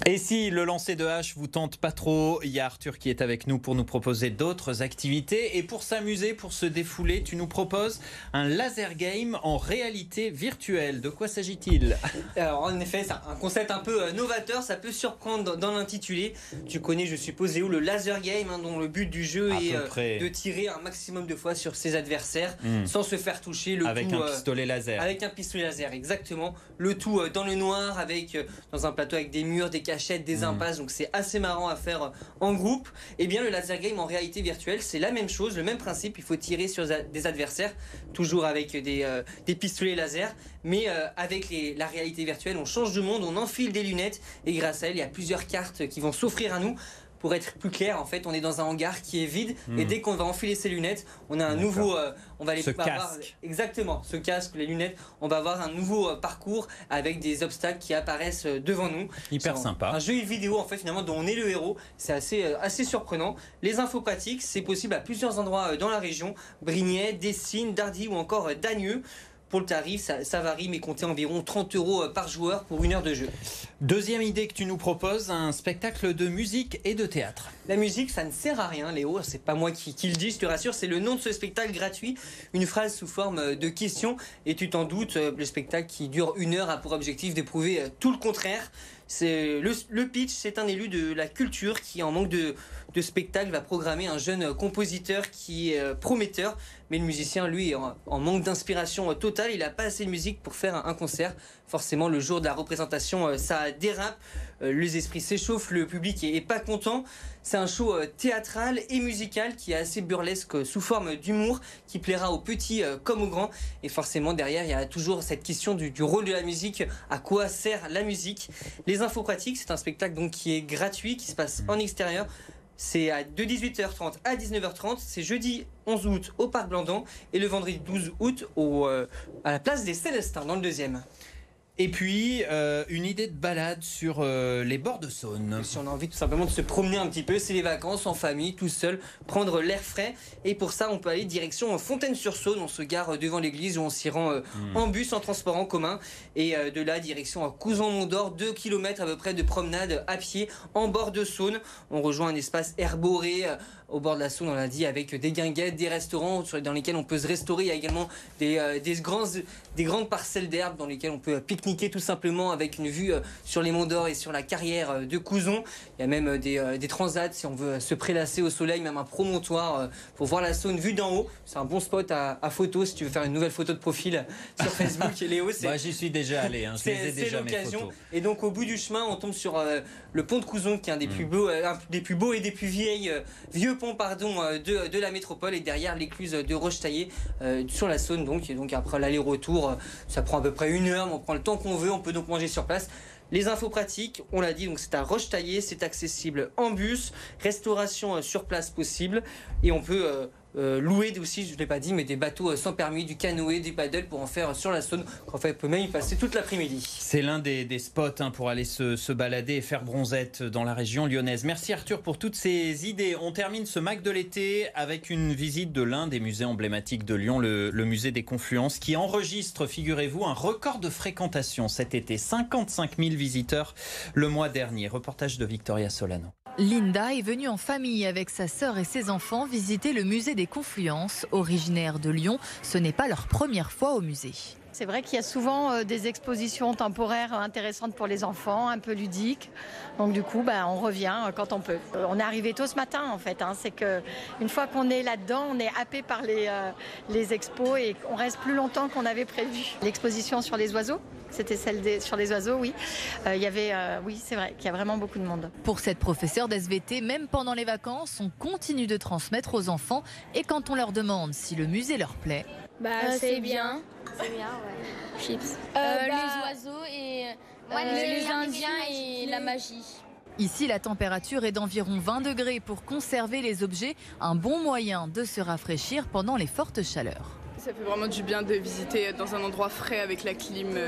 Et si le lancer de hache vous tente pas trop, il y a Arthur qui est avec nous pour nous proposer d'autres activités. Et pour s'amuser, pour se défouler, tu nous proposes un laser game en réalité virtuelle. De quoi s'agit-il ? Alors en effet, c'est un concept un peu novateur, ça peut surprendre dans l'intitulé. Tu connais, je suppose, Léo, le laser game, dont le but du jeu est de tirer un maximum de fois sur ses adversaires sans se faire toucher. Avec un pistolet laser. Avec un pistolet laser, exactement. Le tout dans le noir, dans un plateau avec des murs, des cachettes, des impasses, donc c'est assez marrant à faire en groupe. Et bien le laser game en réalité virtuelle, c'est la même chose, le même principe, il faut tirer sur des adversaires, toujours avec des pistolets laser, mais avec la réalité virtuelle, on change de monde, on enfile des lunettes, et grâce à elle, il y a plusieurs cartes qui vont s'offrir à nous. Pour être plus clair, en fait, on est dans un hangar qui est vide et dès qu'on va enfiler ses lunettes, on a un nouveau, on va casque. Exactement, ce casque, les lunettes, on va avoir un nouveau parcours avec des obstacles qui apparaissent devant nous. Hyper sympa. Un jeu vidéo en fait finalement dont on est le héros, c'est assez surprenant. Les infos pratiques, c'est possible à plusieurs endroits dans la région, Brignais, Dessines, Dardy ou encore Dagneux. Pour le tarif, ça varie, mais comptez environ 30 € par joueur pour 1 heure de jeu. Deuxième idée que tu nous proposes, un spectacle de musique et de théâtre. La musique, ça ne sert à rien, Léo, c'est pas moi qui le dis, je te rassure, c'est le nom de ce spectacle gratuit, une phrase sous forme de question, et tu t'en doutes, le spectacle qui dure 1 heure a pour objectif de prouver tout le contraire. C'est le pitch, c'est un élu de la culture qui, en manque de spectacle, va programmer un jeune compositeur qui est prometteur. Mais le musicien, lui, est en manque d'inspiration totale. Il n'a pas assez de musique pour faire un concert. Forcément, le jour de la représentation, ça dérape. Les esprits s'échauffent, le public est pas content. C'est un show théâtral et musical qui est assez burlesque sous forme d'humour, qui plaira aux petits comme aux grands. Et forcément, derrière, il y a toujours cette question du rôle de la musique. À quoi sert la musique ? Les infos pratiques, c'est un spectacle donc qui est gratuit, qui se passe en extérieur. C'est de 18h30 à 19h30. C'est jeudi 11 août au Parc Blandan et le vendredi 12 août à la place des Célestins, dans le 2e. Et puis, une idée de balade sur les bords de Saône. Si on a envie tout simplement de se promener un petit peu, c'est les vacances en famille, tout seul, prendre l'air frais. Et pour ça, on peut aller direction Fontaine-sur-Saône. On se gare devant l'église où on s'y rend en bus, en transport en commun. Et de là, direction Couzon-Mont-d'Or, 2 km à peu près de promenade à pied en bord de Saône. On rejoint un espace herboré au bord de la Saône, on l'a dit, avec des guinguettes, des restaurants dans lesquels on peut se restaurer. Il y a également des grandes parcelles d'herbe dans lesquelles on peut pique-niquer tout simplement avec une vue sur les Monts d'Or et sur la carrière de Couzon. Il y a même des transats si on veut se prélasser au soleil, même un promontoire pour voir la Saône vue d'en haut. C'est un bon spot à photo si tu veux faire une nouvelle photo de profil sur Facebook. Léo, moi j'y suis déjà allé, je les ai déjà mes photos. Et donc au bout du chemin, on tombe sur le pont de Couzon qui est un des plus beaux et des plus vieux ponts de la métropole, et derrière l'écluse de Rochetaillé sur la Saône. Donc après l'aller-retour, ça prend à peu près 1 heure, mais on prend le temps qu'on veut, on peut donc manger sur place. Les infos pratiques, on l'a dit, donc c'est à Rochetaillé, c'est accessible en bus, restauration sur place possible, et on peut louer aussi, je ne l'ai pas dit, mais des bateaux sans permis, du canoë, du paddle pour en faire sur la Saône. En fait, on peut même y passer toute l'après-midi. C'est l'un des spots pour aller se balader et faire bronzette dans la région lyonnaise. Merci Arthur pour toutes ces idées. On termine ce MAC de l'été avec une visite de l'un des musées emblématiques de Lyon, le musée des Confluences, qui enregistre, figurez-vous, un record de fréquentation cet été. 55 000 visiteurs le mois dernier. Reportage de Victoria Solano. Linda est venue en famille avec sa sœur et ses enfants visiter le musée des Confluences. Originaire de Lyon, ce n'est pas leur première fois au musée. C'est vrai qu'il y a souvent des expositions temporaires intéressantes pour les enfants, un peu ludiques. Donc du coup, on revient quand on peut. On est arrivé tôt ce matin en fait. C'est qu'une fois qu'on est là-dedans, on est happé par les expos et on reste plus longtemps qu'on avait prévu. L'exposition sur les oiseaux, c'était celle sur les oiseaux, oui. Oui, c'est vrai qu'il y a vraiment beaucoup de monde. Pour cette professeure d'SVT, même pendant les vacances, on continue de transmettre aux enfants. Et quand on leur demande si le musée leur plaît... C'est bien. C'est bien, ouais. Chips. Les oiseaux et les Indiens et la magie. Ici, la température est d'environ 20 degrés pour conserver les objets. Un bon moyen de se rafraîchir pendant les fortes chaleurs. Ça fait vraiment du bien de visiter dans un endroit frais avec la clim.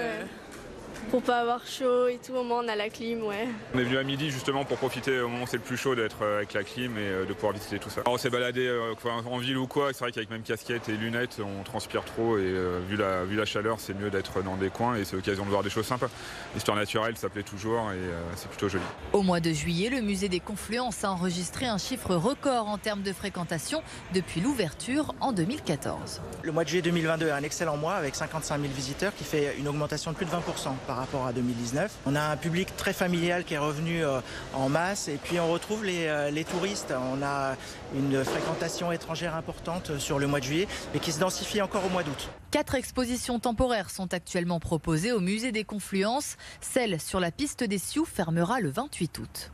Pour pas avoir chaud et tout, au moins on a la clim, ouais. On est venu à midi justement pour profiter au moment où c'est le plus chaud d'être avec la clim et de pouvoir visiter tout ça. Alors, on s'est baladé en ville ou quoi, c'est vrai qu'avec même casquette et lunettes on transpire trop et vu la chaleur c'est mieux d'être dans des coins et c'est l'occasion de voir des choses sympas. L'histoire naturelle ça plaît toujours et c'est plutôt joli. Au mois de juillet, le musée des Confluences a enregistré un chiffre record en termes de fréquentation depuis l'ouverture en 2014. Le mois de juillet 2022 est un excellent mois avec 55 000 visiteurs qui fait une augmentation de plus de 20% par rapport à 2019. On a un public très familial qui est revenu en masse et puis on retrouve les touristes. On a une fréquentation étrangère importante sur le mois de juillet mais qui se densifie encore au mois d'août. 4 expositions temporaires sont actuellement proposées au musée des Confluences. Celle sur la piste des Sioux fermera le 28 août.